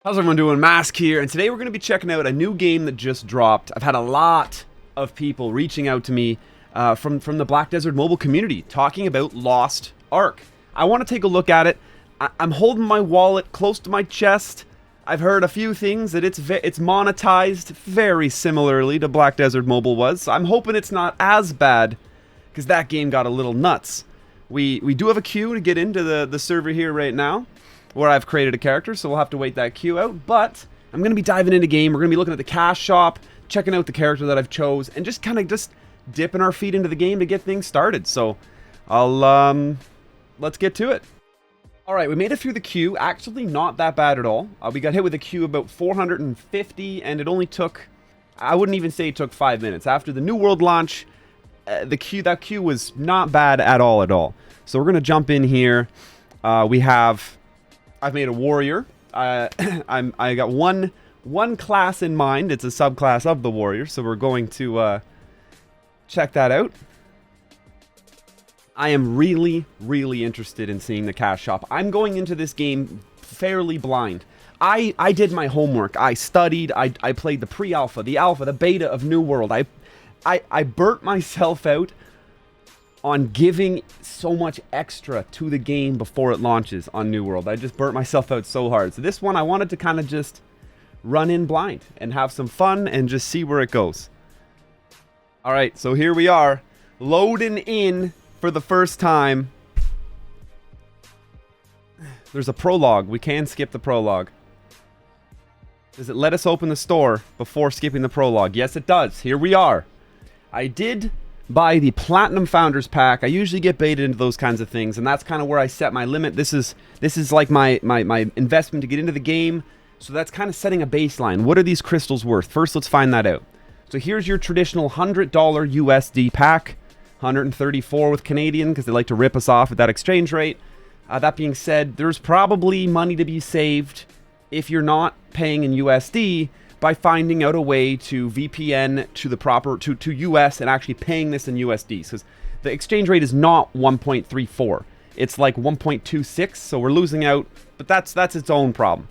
How's everyone doing? Mask here, and today we're going to be checking out a new game that just dropped. I've had a lot of people reaching out to me from the Black Desert mobile community talking about Lost Ark. I want to take a look at it. I'm holding my wallet close to my chest. I've heard a few things that it's monetized very similarly to Black Desert Mobile was. So I'm hoping it's not as bad because that game got a little nuts. We do have a queue to get into the server here right now, where I've created a character, so we'll have to wait that queue out. But I'm going to be diving into game. We're going to be looking at the cash shop, checking out the character that I've chose, and just kind of dipping our feet into the game to get things started. So let's get to it. All right, we made it through the queue. Actually, not that bad at all. We got hit with a queue about 450, and it only took, I wouldn't even say it took 5 minutes. After the New World launch, that queue was not bad at all. So we're going to jump in here. I've made a warrior. I got one class in mind. It's a subclass of the warrior, so we're going to check that out. I am really interested in seeing the cash shop. I'm going into this game fairly blind. I did my homework. I studied. I played the pre-alpha, the alpha, the beta of New World. I burnt myself out on giving so much extra to the game before it launches on New World. I just burnt myself out so hard. So this one, I wanted to kind of just run in blind and have some fun and just see where it goes. All right, so here we are, loading in for the first time. There's a prologue. We can skip the prologue. Does it let us open the store before skipping the prologue? Yes, it does. Here we are. I did buy the Platinum Founders Pack. I usually get baited into those kinds of things, and that's kind of where I set my limit. This is like my investment to get into the game, so that's kind of setting a baseline. What are these crystals worth? First, let's find that out. So here's your traditional $100 USD pack, 134 with Canadian, because they like to rip us off at that exchange rate. That being said, there's probably money to be saved if you're not paying in USD, by finding out a way to VPN to the proper to US and actually paying this in USD, because the exchange rate is not 1.34, it's like 1.26, so we're losing out, but that's its own problem.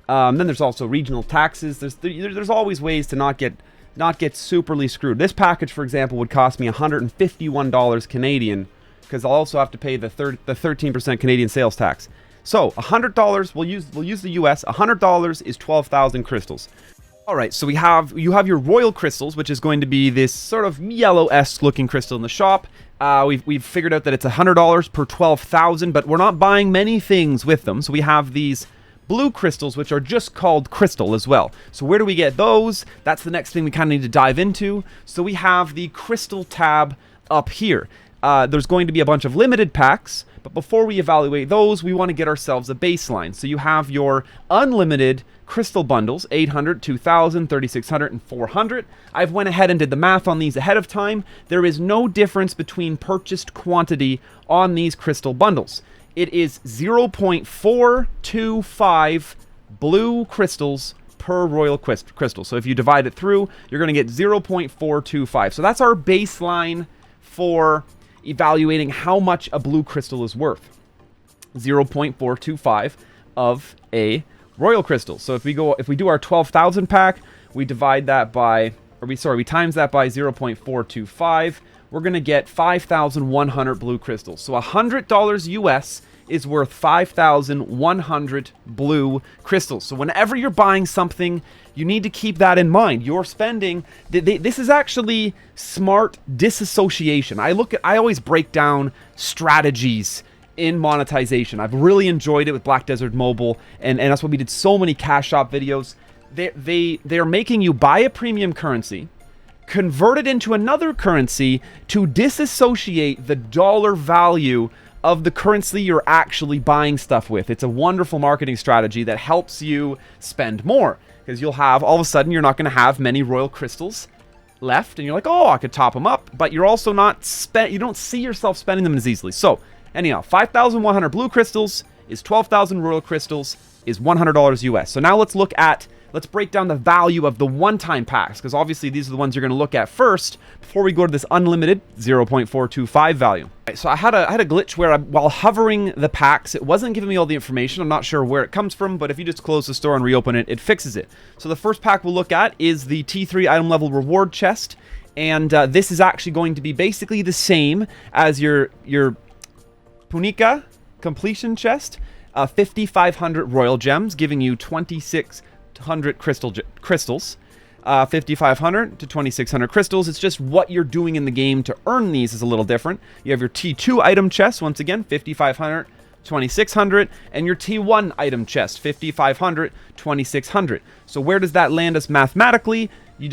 Then there's also regional taxes. There's always ways to not get superly screwed. This package, for example, would cost me $151 Canadian, because I'll also have to pay the 13% Canadian sales tax. So $100, we'll use the US. $100 is 12,000 crystals. All right, so you have your royal crystals, which is going to be this sort of yellow-esque looking crystal in the shop. We've figured out that it's $100 per 12,000, but we're not buying many things with them. So we have these blue crystals, which are just called crystal as well. So where do we get those? That's the next thing we kind of need to dive into. So we have the crystal tab up here. There's going to be a bunch of limited packs, but before we evaluate those, we want to get ourselves a baseline. So you have your unlimited crystal bundles, 800, 2000, 3600, and 400. I've went ahead and did the math on these ahead of time. There is no difference between purchased quantity on these crystal bundles. It is 0.425 blue crystals per royal crystal. So if you divide it through, you're going to get 0.425. So that's our baseline for evaluating how much a blue crystal is worth. 0.425 of a royal crystal. So if we do our 12,000 pack, we divide that by, we times that by 0.425, we're going to get 5,100 blue crystals. So $100 US is worth 5,100 blue crystals. So whenever you're buying something, you need to keep that in mind. You're spending, this is actually smart disassociation. I always break down strategies in monetization. I've really enjoyed it with Black Desert Mobile, and that's why we did so many cash shop videos. They're making you buy a premium currency, convert it into another currency to disassociate the dollar value of the currency you're actually buying stuff with. It's a wonderful marketing strategy that helps you spend more, because you'll have, all of a sudden, you're not going to have many royal crystals left, and you're like, oh, I could top them up, but you're also you don't see yourself spending them as easily. So anyhow, 5,100 blue crystals is 12,000 royal crystals. is $100 US. So now let's break down the value of the one-time packs, because obviously these are the ones you're going to look at first before we go to this unlimited 0.425 value. Right, so I had a glitch where while hovering the packs, it wasn't giving me all the information. I'm not sure where it comes from, but if you just close the store and reopen it, it fixes it. So the first pack we'll look at is the T3 item level reward chest, and this is actually going to be basically the same as your Punica completion chest. 5,500 royal gems, giving you 2,600 crystals. 5,500 to 2,600 crystals. It's just what you're doing in the game to earn these is a little different. You have your T2 item chest, once again, 5,500, 2,600, and your T1 item chest, 5,500, 2,600. So where does that land us mathematically? You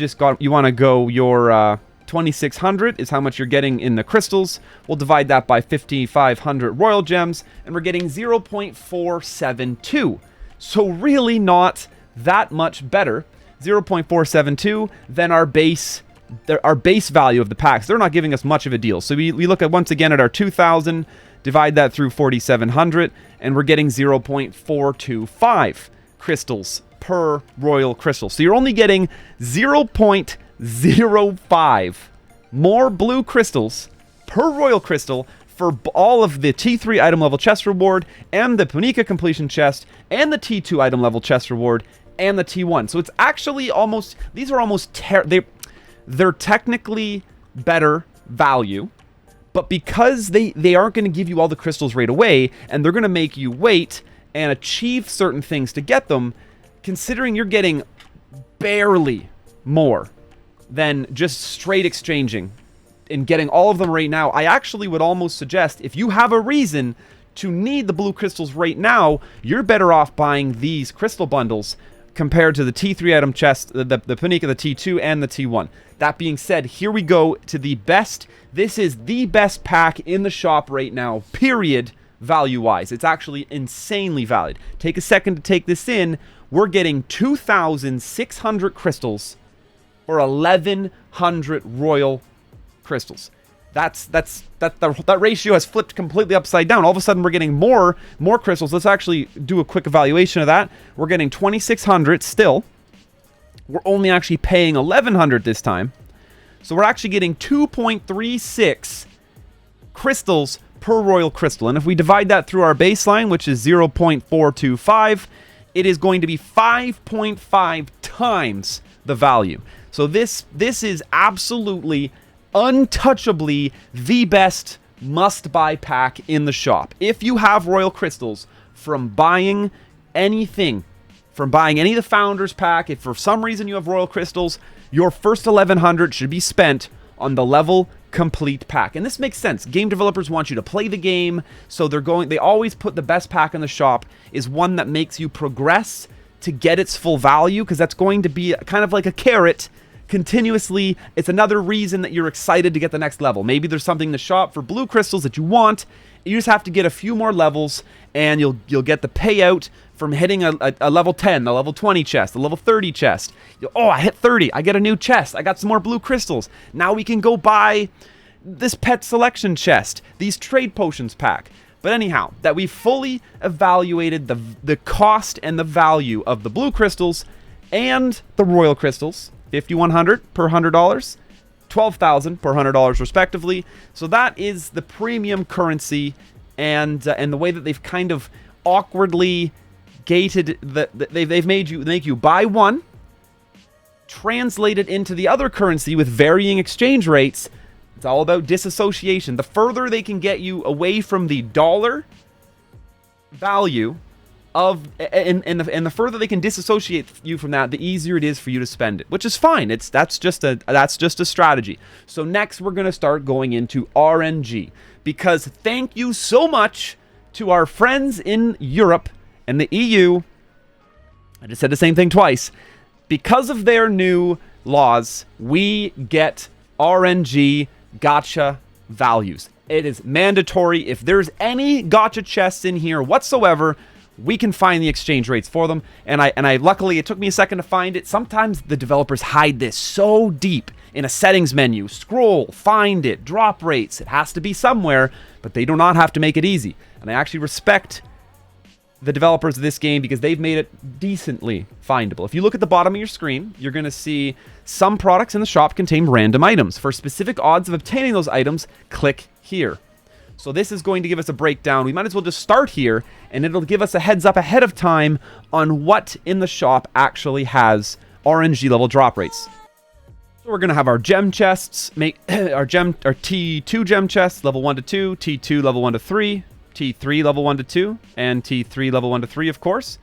want to go your 2,600 is how much you're getting in the crystals. We'll divide that by 5,500 royal gems, and we're getting 0.472. So really not that much better. 0.472 than our base value of the packs. They're not giving us much of a deal. So we look at once again at our 2,000, divide that through 4,700, and we're getting 0.425 crystals per royal crystal. So you're only getting 0.05 more blue crystals per royal crystal for all of the T3 item level chest reward, and the Punica completion chest, and the T2 item level chest reward, and the T1. So it's actually almost, these are almost, they're technically better value, but because they aren't going to give you all the crystals right away, and they're going to make you wait and achieve certain things to get them, considering you're getting barely more than just straight exchanging and getting all of them right now, I actually would almost suggest, if you have a reason to need the blue crystals right now, you're better off buying these crystal bundles compared to the T3 item chest, the Punica, the T2, and the T1. That being said, here we go to the best. This is the best pack in the shop right now, period, value-wise. It's actually insanely valued. Take a second to take this in. We're getting 2,600 crystals for 1,100 royal crystals. That ratio has flipped completely upside down. All of a sudden, we're getting more crystals. Let's actually do a quick evaluation of that. We're getting 2,600 still. We're only actually paying 1,100 this time. So we're actually getting 2.36 crystals per royal crystal. And if we divide that through our baseline, which is 0.425, it is going to be 5.5 times the value. So this is absolutely, untouchably the best must-buy pack in the shop. If you have royal crystals from buying anything, from buying any of the Founders pack, if for some reason you have royal crystals, your first 1,100 should be spent on the level complete pack. And this makes sense. Game developers want you to play the game, so they always put the best pack in the shop is one that makes you progress to get its full value, because that's going to be kind of like a carrot continuously. It's another reason that you're excited to get the next level. Maybe there's something in the shop for blue crystals that you want. You just have to get a few more levels, and you'll get the payout from hitting a level 10, a level 20 chest, a level 30 chest. Oh, I hit 30. I get a new chest. I got some more blue crystals. Now we can go buy this pet selection chest, these trade potions pack. But anyhow, that we fully evaluated the cost and the value of the blue crystals and the royal crystals, 5,100 per $100, 12,000 per $100 respectively. So that is the premium currency, and the way that they've kind of awkwardly gated they've made you buy one, translate it into the other currency with varying exchange rates. It's all about disassociation. The further they can get you away from the dollar value of, and the further they can disassociate you from that, the easier it is for you to spend it, which is fine. That's just a strategy. So next we're going to start going into RNG, because thank you so much to our friends in Europe and the EU. I just said the same thing twice. Because of their new laws, we get RNG gacha values. It is mandatory. If there's any gacha chests in here whatsoever, we can find the exchange rates for them. And I luckily, it took me a second to find it. Sometimes the developers hide this so deep in a settings menu. Scroll, find it, drop rates. It has to be somewhere, but they do not have to make it easy. And I actually respect the developers of this game because they've made it decently findable. If you look at the bottom of your screen, you're going to see some products in the shop contain random items. For specific odds of obtaining those items, click here. So this is going to give us a breakdown. We might as well just start here, and it'll give us a heads up ahead of time on what in the shop actually has RNG level drop rates. So we're going to have our gem chests, make our T2 gem chests, level 1 to 2, T2 level 1 to 3, T3 level 1 to 2, and T3 level 1 to 3, of course.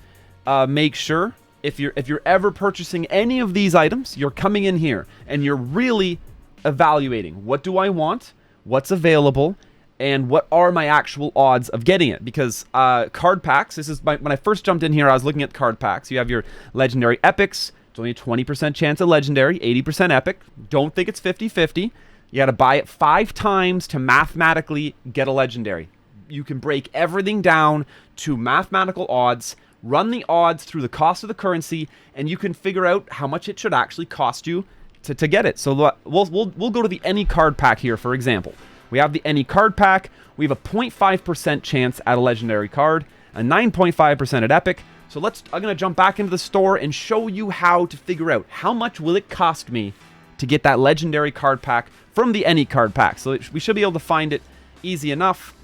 Make sure, if you're ever purchasing any of these items, you're coming in here, and you're really evaluating, what do I want, what's available, and what are my actual odds of getting it? Because card packs, when I first jumped in here, I was looking at card packs. You have your legendary epics. It's only a 20% chance of legendary, 80% epic. Don't think it's 50-50. You got to buy it 5 times to mathematically get a legendary. You can break everything down to mathematical odds, run the odds through the cost of the currency, and you can figure out how much it should actually cost you to get it. So we'll go to the any card pack here, for example. We have the any card pack. We have a 0.5% chance at a legendary card, a 9.5% at epic. So I'm going to jump back into the store and show you how to figure out how much will it cost me to get that legendary card pack from the any card pack. So we should be able to find it easy enough.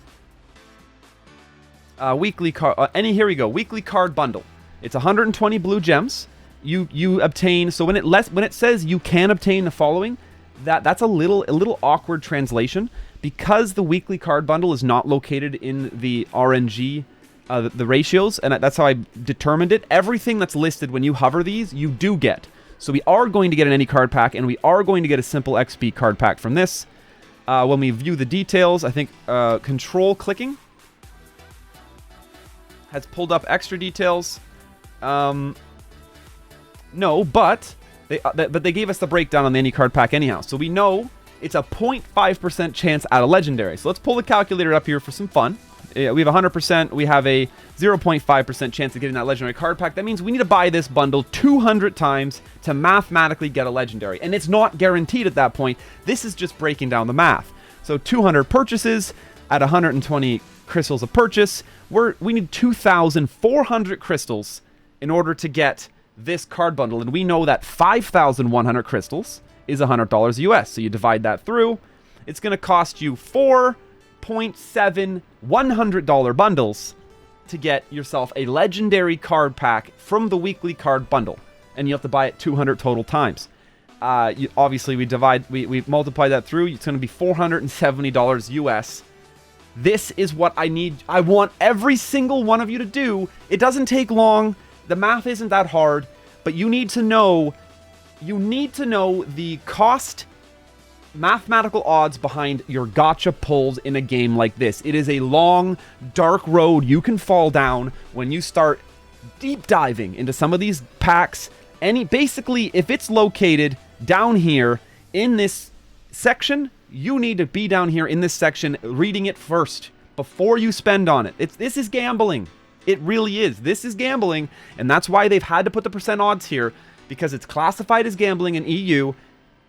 Weekly card, here we go. Weekly card bundle. It's 120 blue gems. You obtain. So when it says you can obtain the following, that's a little awkward translation because the weekly card bundle is not located in the RNG. The ratios, and that's how I determined it. Everything that's listed when you hover these, you do get. So we are going to get an any card pack, and we are going to get a simple XP card pack from this. When we view the details, I think control clicking has pulled up extra details. No, but they gave us the breakdown on the any card pack anyhow. So we know it's a 0.5% chance at a legendary. So let's pull the calculator up here for some fun. We have 100%. We have a 0.5% chance of getting that legendary card pack. That means we need to buy this bundle 200 times to mathematically get a legendary. And it's not guaranteed at that point. This is just breaking down the math. So 200 purchases at 120 crystals a purchase. We need 2,400 crystals in order to get this card bundle. And we know that 5,100 crystals is $100 US. So you divide that through. It's going to cost you 4.7 $100 bundles to get yourself a legendary card pack from the weekly card bundle, and you have to buy it 200 total times. Obviously we multiply that through. It's going to be $470 US. This is what I want every single one of you to do. It doesn't take long. The math isn't that hard, but you need to know the cost, mathematical odds behind your gacha pulls in a game like this. It is a long, dark road you can fall down when you start deep diving into some of these packs. Basically, if it's located down here in this section, you need to be down here in this section reading it first before you spend on it. This is gambling. It really is. This is gambling, and that's why they've had to put the percent odds here, because it's classified as gambling in EU.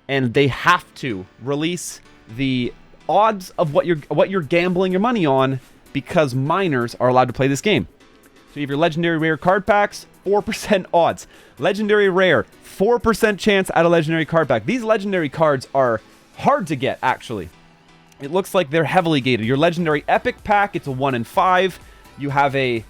And they have to release the odds of what you're gambling your money on, because minors are allowed to play this game. So you have your legendary rare card packs, 4% odds. Legendary rare, 4% chance at a legendary card pack. These legendary cards are hard to get, actually. It looks like they're heavily gated. Your legendary epic pack, it's a 1 in 5. You have a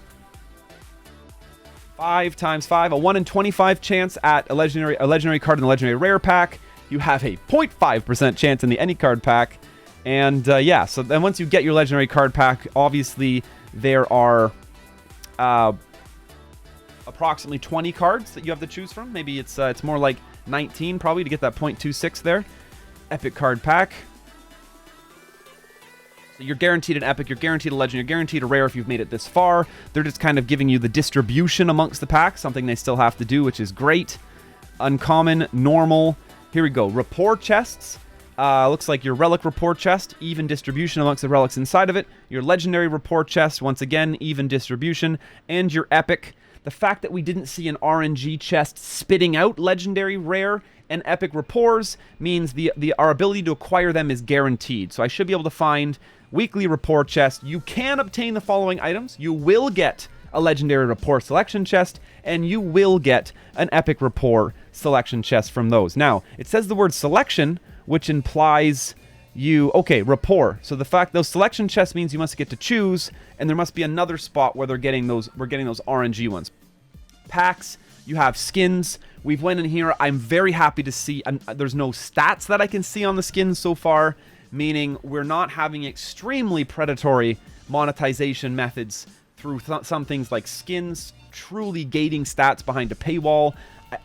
5 times 5, a 1 in 25 chance at a legendary card in the legendary rare pack. You have a 0.5% chance in the any card pack. And yeah, so then once you get your legendary card pack, obviously there are approximately 20 cards that you have to choose from. Maybe it's more like 19 probably to get that 0.26 there. Epic card pack. So you're guaranteed an epic, you're guaranteed a legend, you're guaranteed a rare if you've made it this far. They're just kind of giving you the distribution amongst the packs, something they still have to do, which is great. Uncommon, normal. Here we go. Rapport chests. Looks like your relic rapport chest, even distribution amongst the relics inside of it. Your legendary rapport chest, once again, even distribution. And your epic. The fact that we didn't see an RNG chest spitting out legendary, rare, and epic rapports means our ability to acquire them is guaranteed. So I should be able to find weekly rapport chest. You can obtain the following items. You will get a legendary rapport selection chest, and you will get an epic rapport selection chest from those. Now, it says the word selection, which implies okay, rapport. So the fact those selection chests means you must get to choose, and there must be another spot where we're getting those RNG ones. Packs, you have skins. We've went in here. I'm very happy to see there's no stats that I can see on the skins so far, meaning we're not having extremely predatory monetization methods through some things like skins, truly gating stats behind a paywall.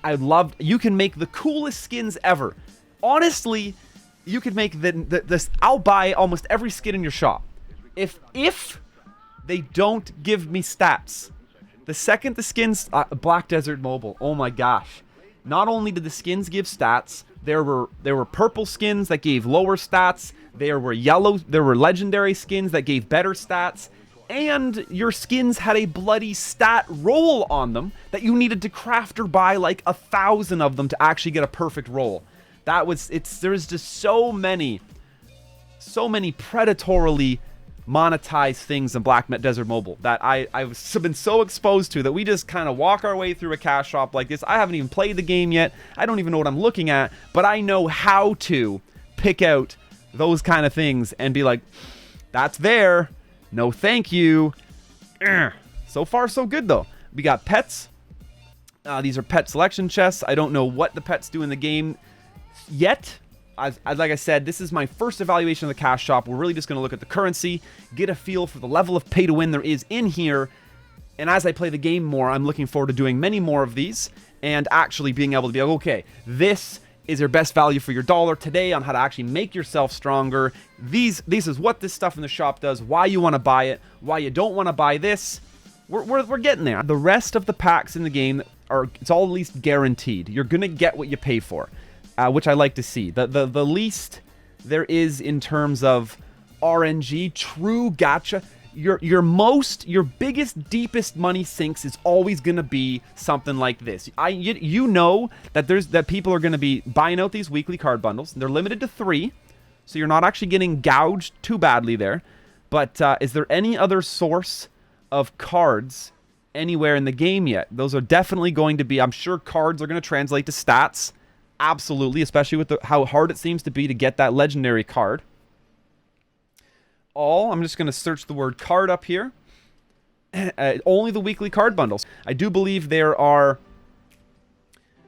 I love, you can make the coolest skins ever. Honestly, you could make this. I'll buy almost every skin in your shop if they don't give me stats. The second the skins, Black Desert Mobile, oh my gosh. Not only did the skins give stats, there were purple skins that gave lower stats, there were legendary skins that gave better stats, and your skins had a bloody stat roll on them that you needed to craft or buy like 1,000 of them to actually get a perfect roll. There's just so many predatorily monetize things in Black Desert Mobile that I've been so exposed to that we just kind of walk our way through a cash shop like this. I haven't even played the game yet. I don't even know what I'm looking at, but I know how to pick out those kind of things and be like, that's there. No, thank you. So far, so good, though. We got pets. These are pet selection chests. I don't know what the pets do in the game yet. Like I said, this is my first evaluation of the cash shop. We're really just going to look at the currency, get a feel for the level of pay to win there is in here. And as I play the game more, I'm looking forward to doing many more of these and actually being able to be like, okay, this is your best value for your dollar today on how to actually make yourself stronger. This is what this stuff in the shop does, why you want to buy it, why you don't want to buy this. We're getting there. The rest of the packs in the game it's all at least guaranteed. You're going to get what you pay for. Which I like to see. The least there is in terms of RNG, true gacha, your biggest, deepest money sinks is always going to be something like this. You know that people are going to be buying out these weekly card bundles. They're limited to 3, so you're not actually getting gouged too badly there. But is there any other source of cards anywhere in the game yet? Those are definitely going to be, I'm sure cards are going to translate to stats. Absolutely, especially with how hard it seems to be to get that legendary card. I'm just going to search the word card up here. Only the weekly card bundles. I do believe there are,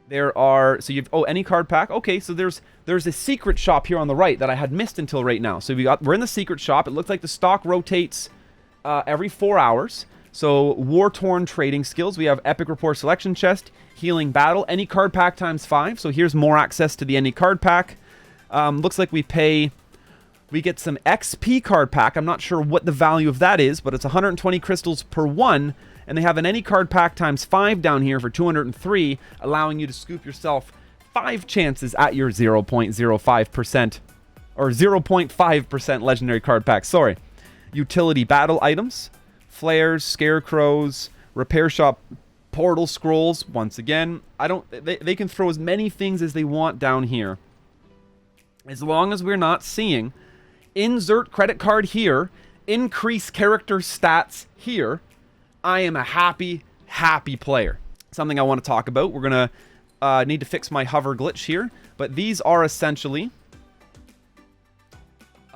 so you've, any card pack. Okay, so there's a secret shop here on the right that I had missed until right now. So we're in the secret shop. It looks like the stock rotates every 4 hours. So war-torn trading skills. We have epic rapport selection chest, healing battle, any card pack times 5. So here's more access to the any card pack. Looks like we get some XP card pack. I'm not sure what the value of that is, but it's 120 crystals per one. And they have an any card pack times 5 down here for 203, allowing you to scoop yourself 5 chances at your 0.05% or 0.5% legendary card pack. Sorry. Utility battle items, flares, scarecrows, repair shop, portal scrolls. Once again, they can throw as many things as they want down here. As long as we're not seeing insert credit card here, increase character stats here, I am a happy player. Something I want to talk about. We're going to need to fix my hover glitch here, but these are essentially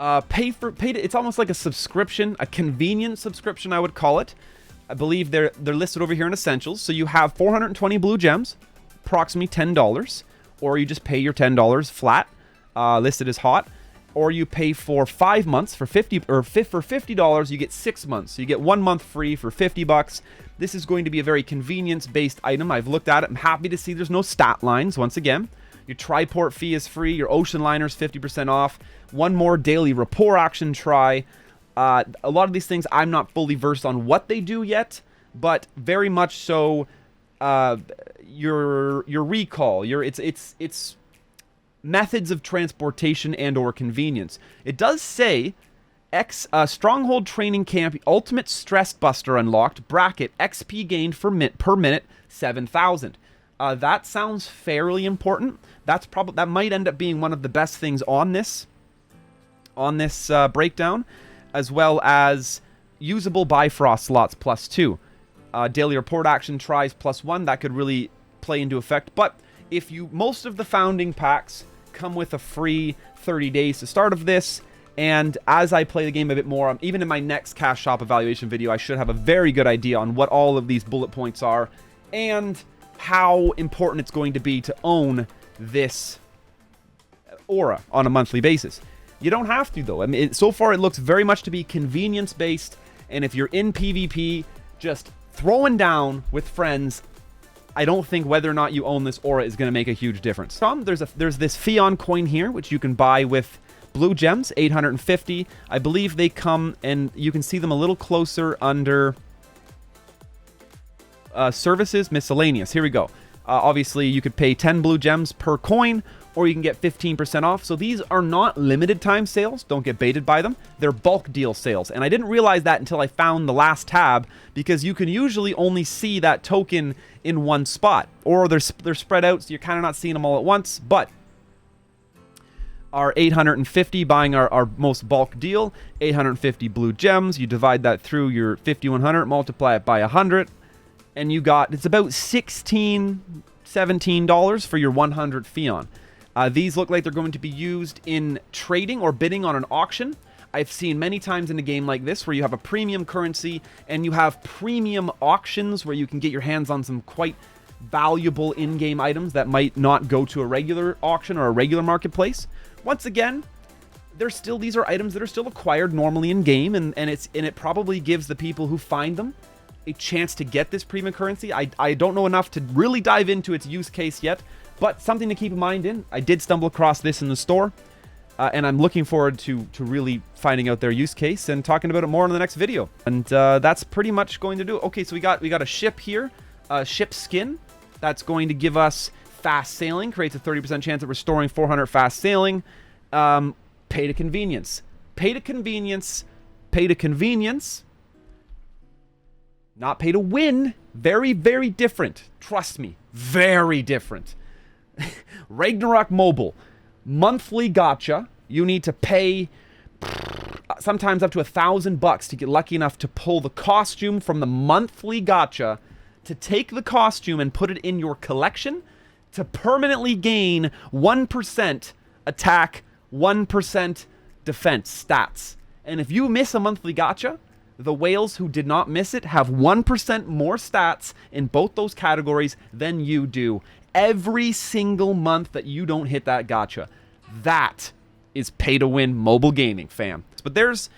it's almost like a subscription, a convenient subscription, I would call it. I believe they're listed over here in Essentials. So you have 420 blue gems, approximately $10, or you just pay your $10 flat, listed as hot, or you pay for 5 months for $50, you get 6 months. So you get 1 month free for $50. This is going to be a very convenience-based item. I've looked at it. I'm happy to see there's no stat lines once again. Your Triport fee is free. Your Ocean Liner's 50% off. One more daily rapport action try. A lot of these things I'm not fully versed on what they do yet, but very much so. Your recall, it's methods of transportation and or convenience. It does say Stronghold Training Camp Ultimate Stress Buster unlocked, bracket XP gained per minute 7,000. That sounds fairly important. That might end up being one of the best things on this breakdown, as well as usable Bifrost slots +2. daily report action tries +1, that could really play into effect. But if most of the founding packs come with a free 30 days to start of this, and as I play the game a bit more, even in my next cash shop evaluation video, I should have a very good idea on what all of these bullet points are and how important it's going to be to own this aura on a monthly basis. You don't have to, though. I mean, so far it looks very much to be convenience based, and if you're in PvP, just throwing down with friends, I don't think whether or not you own this aura is going to make a huge difference. There's this Fion coin here, which you can buy with blue gems, 850. I believe they come, and you can see them a little closer under services, miscellaneous. Here we go. Obviously, you could pay 10 blue gems per coin, or you can get 15% off. So these are not limited time sales. Don't get baited by them. They're bulk deal sales. And I didn't realize that until I found the last tab, because you can usually only see that token in one spot, or they're spread out, so you're kind of not seeing them all at once. But our 850, buying our most bulk deal, 850 blue gems. You divide that through your 5100, multiply it by 100, and you got, it's about $16, $17 for your 100 Fion. These look like they're going to be used in trading or bidding on an auction. I've seen many times in a game like this where you have a premium currency and you have premium auctions where you can get your hands on some quite valuable in-game items that might not go to a regular auction or a regular marketplace. Once again, these are items that are still acquired normally in game, and it probably gives the people who find them a chance to get this premium currency. I don't know enough to really dive into its use case yet, but something to keep in mind. I did stumble across this in the store, and I'm looking forward to really finding out their use case and talking about it more in the next video. And that's pretty much going to do it. Okay, so we got a ship here, a ship skin that's going to give us fast sailing, creates a 30% chance of restoring 400 fast sailing. Pay to convenience. Pay to convenience. Pay to convenience. Not pay to win. Very, very different. Trust me. Very different. Ragnarok Mobile. Monthly gacha. You need to pay sometimes up to $1,000 to get lucky enough to pull the costume from the monthly gacha, to take the costume and put it in your collection, to permanently gain 1% attack, 1% defense stats. And if you miss a monthly gacha, the whales who did not miss it have 1% more stats in both those categories than you do every single month that you don't hit that gacha. That is pay-to-win mobile gaming, fam. But there's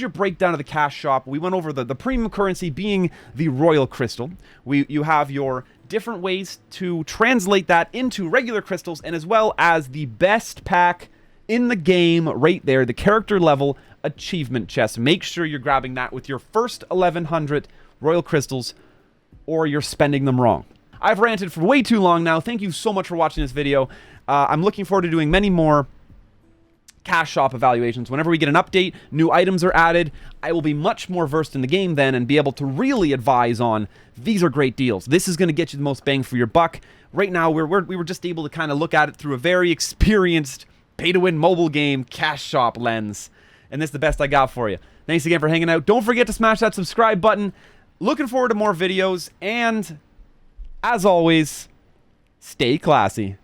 your breakdown of the cash shop. We went over the premium currency being the Royal Crystal. You have your different ways to translate that into regular crystals, and as well as the best pack in the game right there, the character level achievement chest. Make sure you're grabbing that with your first 1100 Royal Crystals, or you're spending them wrong. I've ranted for way too long now. Thank you so much for watching this video. I'm looking forward to doing many more cash shop evaluations. Whenever we get an update, new items are added, I will be much more versed in the game then and be able to really advise on, these are great deals. This is going to get you the most bang for your buck. Right now, we were just able to kind of look at it through a very experienced pay-to-win mobile game cash shop lens. And this is the best I got for you. Thanks again for hanging out. Don't forget to smash that subscribe button. Looking forward to more videos. And as always, stay classy.